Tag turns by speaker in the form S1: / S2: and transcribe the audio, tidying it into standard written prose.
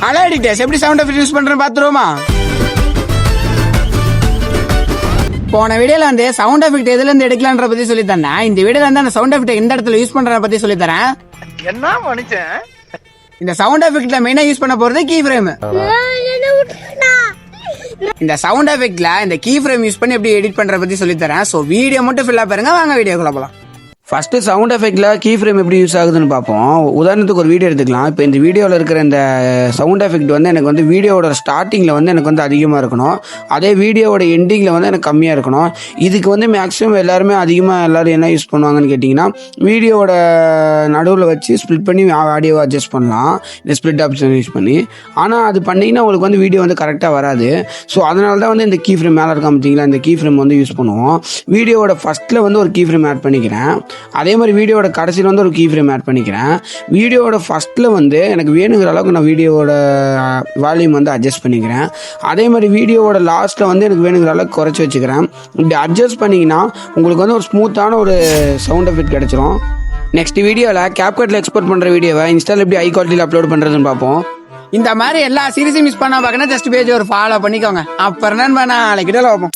S1: Hello editors, எப்படி sound effect use பண்றேன்னு பாத்துருவோமா? போன வீடியோல வந்து சவுண்ட் எஃபெக்ட் எதுல இருந்து எடுக்கலான்ற பத்தி சொல்லி தரேன். இந்த வீடியோல வந்து அந்த சவுண்ட் எஃபெக்ட் எந்த இடத்துல யூஸ் பண்றத பத்தி சொல்லி தரேன்.
S2: என்ன மனுஷன்?
S1: இந்த சவுண்ட் எஃபெக்ட்ல மெயினா யூஸ் பண்ண போறது கீ ஃப்ரேம். இந்த சவுண்ட் எஃபெக்ட்ல இந்த கீ ஃப்ரேம் யூஸ் பண்ணி எப்படி எடிட் பண்ற பத்தி சொல்லி தரேன். சோ வீடியோ மட்டும் ஃபுல்லா பாருங்க. வாங்க வீடியோக்குள்ள போலாம். ஃபர்ஸ்ட் சவுண்ட் எஃபெக்ட்ல கீ ஃப்ரேம் எப்படி யூஸ் ஆகுதுன்னு பார்ப்போம். உதாரணத்துக்கு ஒரு வீடியோ எடுத்துக்கலாம். இப்போ இந்த வீடியோவில் இருக்கிற இந்த சவுண்ட் எஃபெக்ட் வந்து எனக்கு வந்து வீடியோவோட ஸ்டார்டிங்கில் வந்து எனக்கு வந்து அதிகமாக இருக்கணும், அதே வீடியோவோட எண்டிங்கில் வந்து எனக்கு கம்மியாக இருக்கணும். இதுக்கு வந்து மேக்ஸிமம் எல்லாரும் என்ன யூஸ் பண்ணுவாங்கன்னு கேட்டிங்கன்னா, வீடியோவோட நடுவில் வச்சு ஸ்ப்ளிட் பண்ணி ஆடியோவை அட்ஜஸ்ட் பண்ணலாம், இந்த ஸ்ப்ளிட் ஆப்ஷன் யூஸ் பண்ணி. ஆனால் அது பண்ணிங்கன்னா உங்களுக்கு வந்து வீடியோ வந்து கரெக்டாக வராது. ஸோ அதனால தான் வந்து இந்த கீ ஃப்ரேம் மேலே இருக்கா பார்த்தீங்களா, இந்த கீ ஃப்ரேம் வந்து யூஸ் பண்ணுவோம். வீடியோவோட ஃபஸ்ட்டில் வந்து ஒரு கீ ஃப்ரேம் ஆட் பண்ணிக்கிறேன். அதே மாதிரி வீடியோட கடைசியில் வந்து ஒரு கீ ஃப்ரேம் ஆட் பண்ணிக்கிறேன். வீடியோட ஃபஸ்ட்டில் வந்து எனக்கு வேணுங்கிற அளவுக்கு நான் வீடியோவோட வால்யூம் வந்து அட்ஜஸ்ட் பண்ணிக்கிறேன். அதே மாதிரி வீடியோவோட லாஸ்ட்டில் வந்து எனக்கு வேணுங்கிற அளவுக்கு குறைச்சி வச்சுக்கிறேன். இப்படி அட்ஜஸ்ட் பண்ணிங்கன்னா உங்களுக்கு வந்து ஒரு ஸ்மூத்தான ஒரு சவுண்ட் எஃபெக்ட் கிடச்சிரும். நெக்ஸ்ட் வீடியோவில் கேப்கட்டில் எக்ஸ்போர்ட் பண்ணுற வீடியோவை இன்ஸ்டாவில் எப்படி ஹை குவாலிட்டியில் அப்லோட் பண்ணுறதுன்னு பார்ப்போம். இந்த மாதிரி எல்லா சீரிஸையும் மிஸ் பண்ணா பார்க்கணும், ஜஸ்ட் பேஜ் ஒரு ஃபாலோ பண்ணிக்கோங்க. அப்புறம் நான் நாளைக்கு பார்ப்போம்.